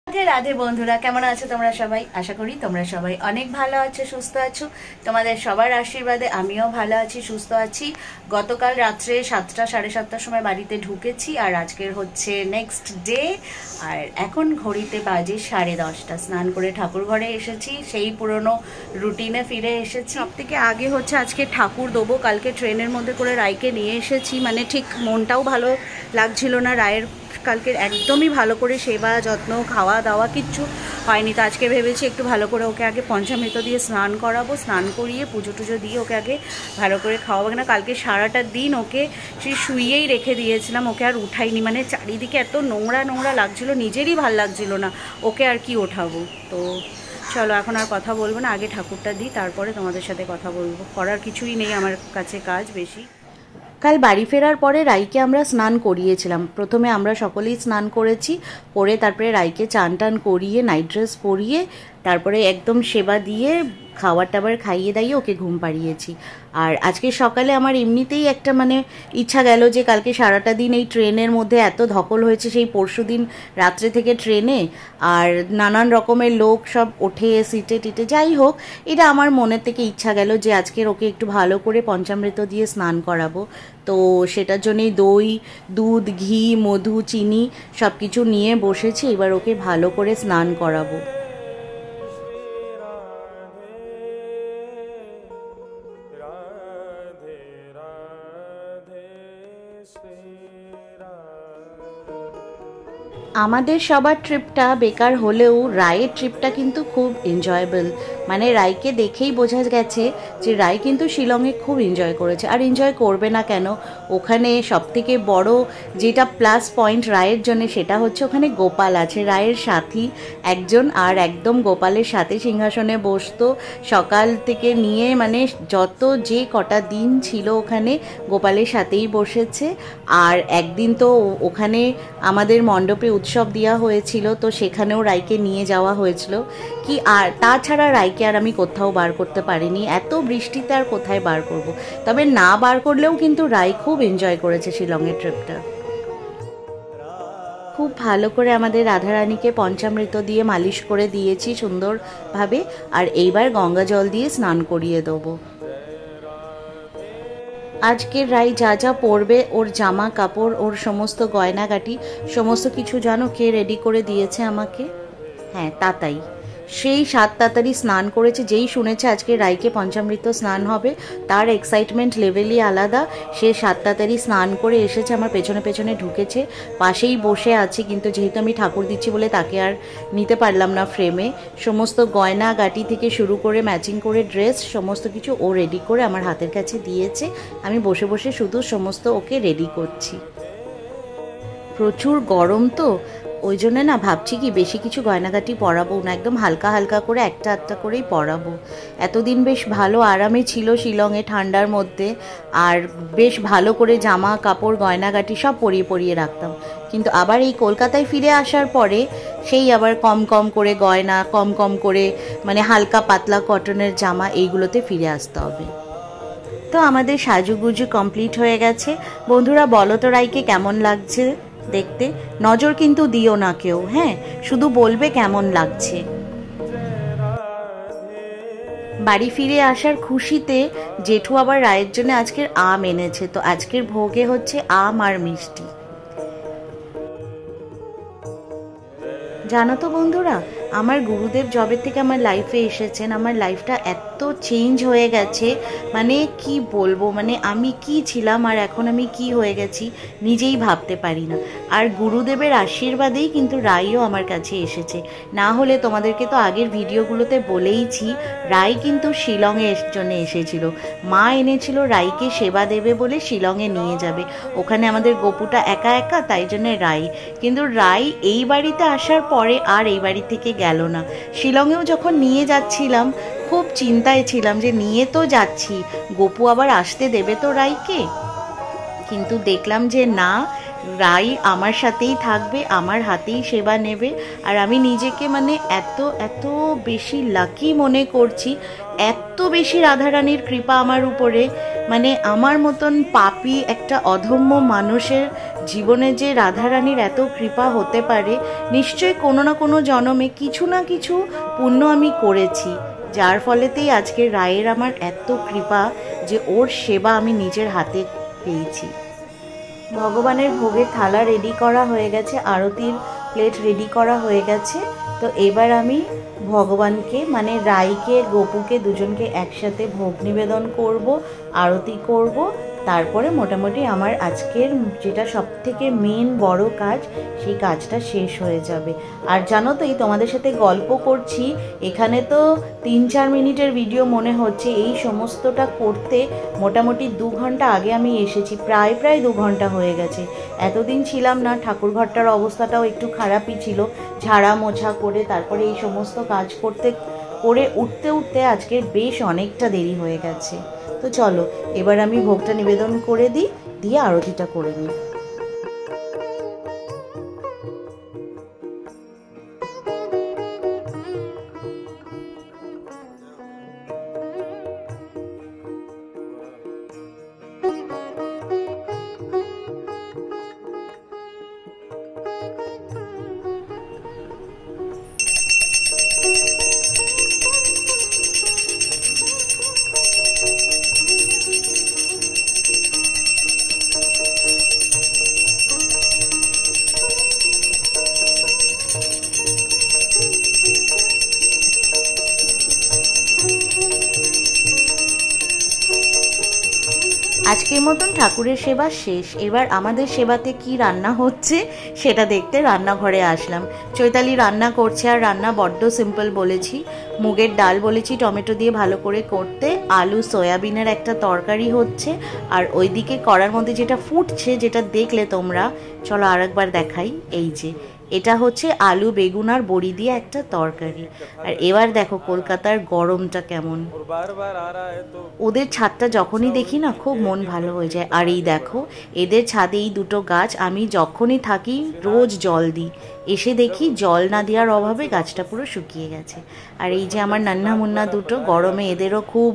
রাধে রাধে বন্ধুরা, কেমন আছো তোমরা সবাই? আশা করি তোমরা সবাই অনেক ভালো আছো, সুস্থ আছো। তোমাদের সবার আশীর্বাদে আমিও ভালো আছি, সুস্থ আছি। গতকাল রাত্রে 7টা সাড়ে 7টার সময় বাড়িতে ঢুকেছি, আর আজকের হচ্ছে নেক্সট ডে। আর এখন ঘড়িতে বাজে 10:30। স্নান করে ঠাকুর ঘরে এসেছি, সেই পুরনো রুটিনে ফিরে এসেছি। সব থেকে আগে হচ্ছে আজকে ঠাকুর দেবো। কালকে ট্রেনের মধ্যে করে রায়কে নিয়ে এসেছি, মানে ঠিক মনটাও ভালো লাগছিল না। রায়ের কালকে একদমই ভালো করে সেবা যত্ন খাওয়া দাওয়া কিচ্ছু হয়নি। তো আজকে ভেবেছি একটু ভালো করে ওকে আগে পঞ্চামৃত দিয়ে স্নান করাবো, স্নান করিয়ে পুজো টুজো দিয়ে ওকে আগে ভালো করে খাওয়াবো। না কালকে সারাটা দিন ওকে সেই শুয়েই রেখে দিয়েছিলাম, ওকে আর উঠাইনি। মানে চারিদিকে এত নোংরা নোংরা লাগছিল, নিজেরই ভাল লাগছিল না, ওকে আর কি ওঠাবো। তো চলো এখন আর কথা বলবো না, আগে ঠাকুরটা দিই, তারপরে তোমাদের সাথে কথা বলবো। করার কিছুই নেই আমার কাছে কাজ বেশি। কাল বাড়ি ফেরার পরে রাইকে আমরা স্নান করিয়েছিলাম। প্রথমে আমরা সকলেই স্নান করেছি, করে তারপরে রাইকে চান টান করিয়ে নাইট ড্রেস পরিয়ে তারপরে একদম সেবা দিয়ে খাবার টাবার খাইয়ে দাইয়ে ওকে ঘুম পাড়িয়েছি। আর আজকে সকালে আমার এমনিতেই একটা ইচ্ছা গেল যে কালকে সারাটা দিন এই ট্রেনের মধ্যে এত ধকল হয়েছে, সেই পরশু দিন রাত্রে থেকে ট্রেনে, আর নানান রকমের লোক সব ওঠে সিটে টিটে, যাই হোক এটা আমার মনের থেকে ইচ্ছা গেল যে আজকের ওকে একটু ভালো করে পঞ্চামৃত দিয়ে স্নান করাবো। তো সেটার জন্যই দই, দুধ, ঘি, মধু, চিনি সব কিছু নিয়ে বসেছি। এবার ওকে ভালো করে স্নান করাবো। আমাদের সবার ট্রিপটা বেকার হলেও রায়ের ট্রিপটা কিন্তু খুব এনজয়েবল। মানে রায়কে দেখেই বোঝা গেছে যে রায় কিন্তু শিলংয়ে খুব এনজয় করেছে, আর এনজয় করবে না কেন। ওখানে সবথেকে বড় যেটা প্লাস পয়েন্ট রায়ের জন্য, সেটা হচ্ছে ওখানে গোপাল আছে, রায়ের সাথী একজন, আর একদম গোপালের সাথে সিংহাসনে বসতো সকাল থেকে নিয়ে, মানে যত যে কটা দিন ছিল ওখানে গোপালের সাথেই বসেছে। আর একদিন তো ওখানে আমাদের মণ্ডপে উৎসব দেওয়া হয়েছিল, তো সেখানেও রায়কে নিয়ে যাওয়া হয়েছিল কি। আর তাছাড়া রায়কে আর আমি কোথাও বার করতে পারিনি, এত বৃষ্টিতে আর কোথায় বার করব। তবে না বার করলেও কিন্তু রায় খুব এনজয় করেছে শিলংয়ের ট্রিপটা। খুব ভালো করে আমাদের রাধারানীকে পঞ্চামৃত দিয়ে মালিশ করে দিয়েছি সুন্দরভাবে, আর এইবার গঙ্গা জল দিয়ে স্নান করিয়ে দেবো। আজকের রাই যা যা পরবে, ওর জামা কাপড়, ওর সমস্ত গয়নাগাটি সমস্ত কিছু জানো কে রেডি করে দিয়েছে আমাকে? হ্যাঁ, তাতাই। সেই 7 তাড়াতাড়ি স্নান করেছে। যেই শুনেছে আজকে রাইকে পঞ্চামৃত স্নান হবে, তার এক্সাইটমেন্ট লেভেলই আলাদা। সে 7 তাড়াতাড়ি স্নান করে এসেছে, আমার পেছনে পেছনে ঢুকেছে, পাশেই বসে আছে। কিন্তু যেহেতু আমি ঠাকুর দিচ্ছি বলে তাকে আর নিতে পারলাম না ফ্রেমে। সমস্ত গয়না গাটি থেকে শুরু করে ম্যাচিং করে ড্রেস সমস্ত কিছু ও রেডি করে আমার হাতের কাছে দিয়েছে। আমি বসে বসে শুধু সমস্ত ওকে রেডি করছি। প্রচুর গরম তো ওই জন্য না ভাবছি কি বেশি কিছু গয়নাগাটি পরাবো না, একদম হালকা হালকা করে একটা একটা করেই পরাবো। এতদিন বেশ ভালো আরামে ছিল শিলংয়ে ঠান্ডার মধ্যে, আর বেশ ভালো করে জামা কাপড় গয়নাগাটি সব পরিয়ে পরিয়ে রাখতাম। কিন্তু আবার এই কলকাতায় ফিরে আসার পরে সেই আবার কম কম করে গয়না, কম কম করে মানে হালকা পাতলা কটনের জামা, এইগুলোতে ফিরে আসতে হবে। তো আমাদের সাজুগুজু কমপ্লিট হয়ে গেছে। বন্ধুরা বলো তো রাইকে কেমন লাগছে দেখতে? নজর কিন্তু দিও না কেউ, হ্যাঁ, শুধু বলবে কেমন লাগছে। বাড়ি ফিরে আসার খুশিতে জেঠু আবার রায়ের জন্য আজকের আম এনেছে। তো আজকের ভোগে হচ্ছে আম আর মিষ্টি। জানো তো বন্ধুরা, আমার গুরুদেব জবে থেকে আমার লাইফে এসেছেন, আমার লাইফটা এত চেঞ্জ হয়ে গেছে, মানে কি বলবো, মানে আমি কি ছিলাম আর এখন আমি কি হয়ে গেছি নিজেই ভাবতে পারি না। আর গুরুদেবের আশীর্বাদেই কিন্তু রাইও আমার কাছে এসেছে। না হলে তোমাদেরকে তো আগের ভিডিওগুলোতে বলেইছি, রাই কিন্তু শিলংয়ের জন্য এসেছিল। মা এনেছিল রাইকে সেবা দেবে বলে শিলংয়ে নিয়ে যাবে, ওখানে আমাদের গপুটা একা একা, তাই জন্য রাই। কিন্তু রাই এই বাড়িতে আসার পরে আর এই বাড়ি থেকে গেল না। শিলংয়েও যখন নিয়ে যাচ্ছিলাম খুব চিন্তায় ছিলাম যে নিয়ে তো যাচ্ছি, গপু আবার আসতে দেবে তো রাইকে। কিন্তু দেখলাম যে না, রাই আমার সাথেই থাকবে, আমার হাতেই সেবা নেবে। আর আমি নিজেকে মানে এত এত বেশি লাকি মনে করছি, এত বেশি রাধারানীর কৃপা আমার উপরে। মানে আমার মতন পাপী একটা অধম্য মানুষের জীবনে যে রাধারানীর এত কৃপা হতে পারে, নিশ্চয়ই কোনো না কোনো জন্মে কিছু না কিছু পুণ্য আমি করেছি, যার ফলেতেই আজকে রায়ের আমার এত কৃপা যে ওর সেবা আমি নিজের হাতে পেয়েছি। ভগবানের ভোগের থালা রেডি করা হয়ে গেছে, আরতির প্লেট রেডি করা হয়ে গেছে। তো এবার আমি ভগবানকে মানে রাইকে গোপুকে দুজনকে একসাথে ভোগ নিবেদন করব, আরতি করব, তারপরে মোটামুটি আমার আজকের যেটা সবথেকে মেন বড় কাজ সেই কাজটা শেষ হয়ে যাবে। আর জানো তো, এই তোমাদের সাথে গল্প করছি, এখানে তো 3-4 মিনিটের ভিডিও মনে হচ্ছে, এই সমস্তটা করতে মোটামুটি 2 ঘন্টা আগে আমি এসেছি, প্রায় 2 ঘন্টা হয়ে গেছে। এতদিন ছিলাম না, ঠাকুরঘরটার অবস্থাটাও একটু খারাপই ছিল, ঝাড়া মোছা করে তারপরে এই সমস্ত কাজ করে উঠতে আজকে বেশ অনেকটা দেরি হয়ে গেছে। তো চলো এবার আমি ভোগটা নিবেদন করে দিই, দিয়ে আরতিটা করে নিই। আজকের মতন ঠাকুরের সেবা শেষ। এবার আমাদের সেবাতে কি রান্না হচ্ছে সেটা দেখতে রান্নাঘরে আসলাম। চৈতালি রান্না করছে, আর রান্না বড্ড সিম্পল বলেছি, মুগের ডাল বলেছি টমেটো দিয়ে ভালো করে করতে, আলু সয়াবিনের একটা তরকারি হচ্ছে, আর ওইদিকে কড়ার মধ্যে যেটা ফুটছে, যেটা দেখলে তোমরা, চলো আরেকবার দেখাই, এই যে এটা হচ্ছে আলু বেগুন আর বড়ি দিয়ে একটা তরকারি। আর এবার দেখো কলকাতার গরমটা কেমন, ওদের ছাদটা যখনই দেখি না খুব মন ভালো হয়ে যায়। আর এই দেখো এদের ছাদে এই দুটো গাছ আমি যখনই থাকি রোজ জল দিই, এসে দেখি জল না দেওয়ার অভাবে গাছটা পুরো শুকিয়ে গেছে। আর এই যে আমার নান্না মুন্না দুটো, গরমে এদেরও খুব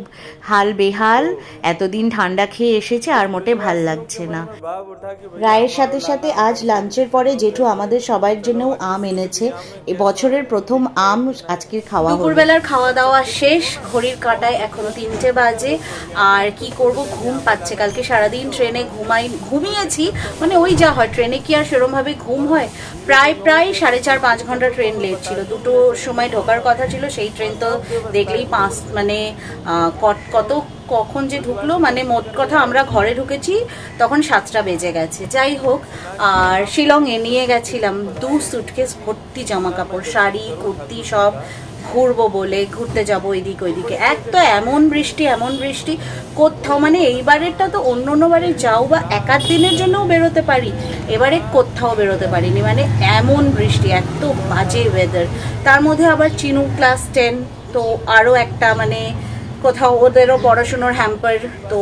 হাল বেহাল, এতদিন ঠান্ডা খেয়ে এসেছে আর মোটে ভাল লাগছে না। রায়ের সাথে সাথে আজ লাঞ্চের পরে জেঠু আমাদের সবার জন্যও আম এনেছে, এই বছরের প্রথম আম আজকে খাওয়া হলো। দুপুরবেলার খাওয়া দাওয়া শেষ, ঘড়ির কাঁটায় এখনো 3টে বাজে। আর কি করব, ঘুম পাচ্ছে, কালকে সারাদিন ট্রেনে ঘুমিয়েছি, মানে ওই যা হয়, ট্রেনে কি আর সেরমভাবে ঘুম হয়। প্রায় 4.5 ঘন্টা ট্রেন লেট ছিল, 2টোর সময় ঢোকার কথা ছিল, সেই ট্রেন তো দেখলেই মানে কখন যে ঢুকলো, মানে মোট কথা আমরা ঘরে ঢুকেছি তখন 7টা বেজে গেছে। যাই হোক, আর শিলংয়ে নিয়ে গেছিলাম 2 সুটকেস ভর্তি জামা কাপড়, শাড়ি কুর্তি সব, ঘুরবো বলে, ঘুরতে যাবো এদিক ওইদিকে। এক তো এমন বৃষ্টি কোথাও, মানে এইবারেরটা তো অন্যবারে যাও বা 1-8 দিনের জন্যও বেরোতে পারি, এবারে কোথাও বেরোতে পারিনি, মানে এমন বৃষ্টি, এত বাজে ওয়েদার। তার মধ্যে আবার চিনু ক্লাস 10, তো আরও একটা মানে কোথাও ওদেরও পড়াশুনোর হ্যাম্পার, তো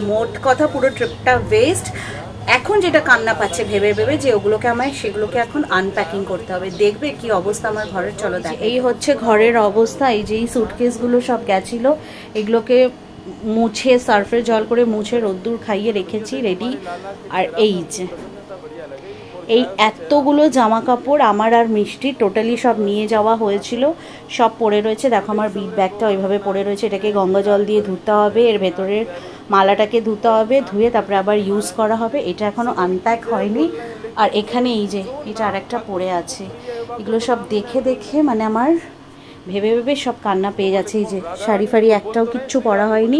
মোট কথা পুরো ট্রিপটা ওয়েস্ট। এখন যেটা কান্না পাচ্ছে ভেবে যে সেগুলোকে এখন আনপ্যাকিং করতে হবে। দেখবে কি অবস্থা আমার ঘরের, চলো দেখ। এই হচ্ছে ঘরের অবস্থা, এই যে এই সুটকেসগুলো সব গেছিলো, এগুলোকে মুছে সার্ফের জল করে মুছে রোদ্দুর খাইয়ে রেখেছি রেডি। আর এই যে এই এতগুলো জামা কাপড় আমার আর মিষ্টি টোটালি সব নিয়ে যাওয়া হয়েছিল, সব পড়ে রয়েছে। দেখো আমার বিগ ব্যাগটা ওইভাবে পড়ে রয়েছে, এটাকে গঙ্গা জল দিয়ে ধুতে হবে, এর ভেতরের মালাটাকে ধুতে হবে, ধুয়ে তারপরে আবার ইউজ করা হবে। এটা এখনও আনপ্যাক হয়নি। আর এখানে এই যে এটা আরেকটা পড়ে আছে, এগুলো সব দেখে মানে আমার ভেবে সব কান্না পেয়ে যাচ্ছে। এই যে শাড়ি ফাড়ি একটাও কিচ্ছু পরা হয়নি,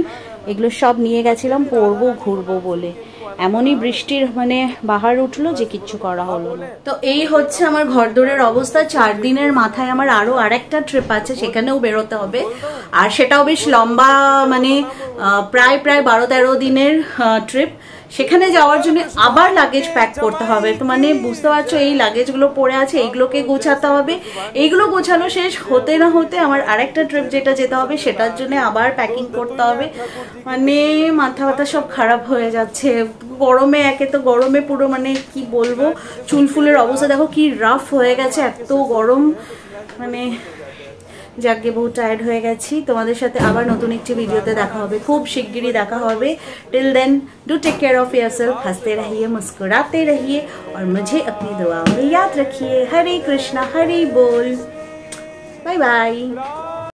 এগুলো সব নিয়ে গেছিলাম পরবো ঘুরবো বলে, এমনই বৃষ্টির মানে বাহার উঠলো যে কিচ্ছু করা হলো না। তো এই হচ্ছে আমার ঘরদোরের অবস্থা। 4 দিনের মাথায় আমার আরো আরেকটা ট্রিপ আছে, সেখানেও বেরোতে হবে, আর সেটাও বেশ লম্বা, মানে প্রায় 12-13 দিনের ট্রিপ। সেখানে যাওয়ার জন্য আবার লাগেজ প্যাক করতে হবে, তো মানে বুঝতে পারছো এই লাগেজগুলো পড়ে আছে, এইগুলোকে গোছাতে হবে। এইগুলো গোছানো শেষ হতে না হতে আমার আরেকটা ট্রিপ যেটা যেতে হবে সেটার জন্য আবার প্যাকিং করতে হবে, মানে মাথা ব্যথা সব খারাপ হয়ে যাচ্ছে। গরমে একে তো গরমে পুরো মানে কি বলবো, চুল ফুলের অবস্থা দেখো কি রাফ হয়ে গেছে, এত গরম। মানে যাকে বহু টায়ার্ড হয়ে গেছি। তোমাদের সাথে আবার নতুন একটি ভিডিওতে দেখা হবে, খুব শিগগিরই দেখা হবে। Till then do take care of yourself, हंसते रहिए, मुस्कुराते रहिए और मुझे अपनी दुआओं में याद रखिए। हरे कृष्णा, हरि बोल, बाय बाय।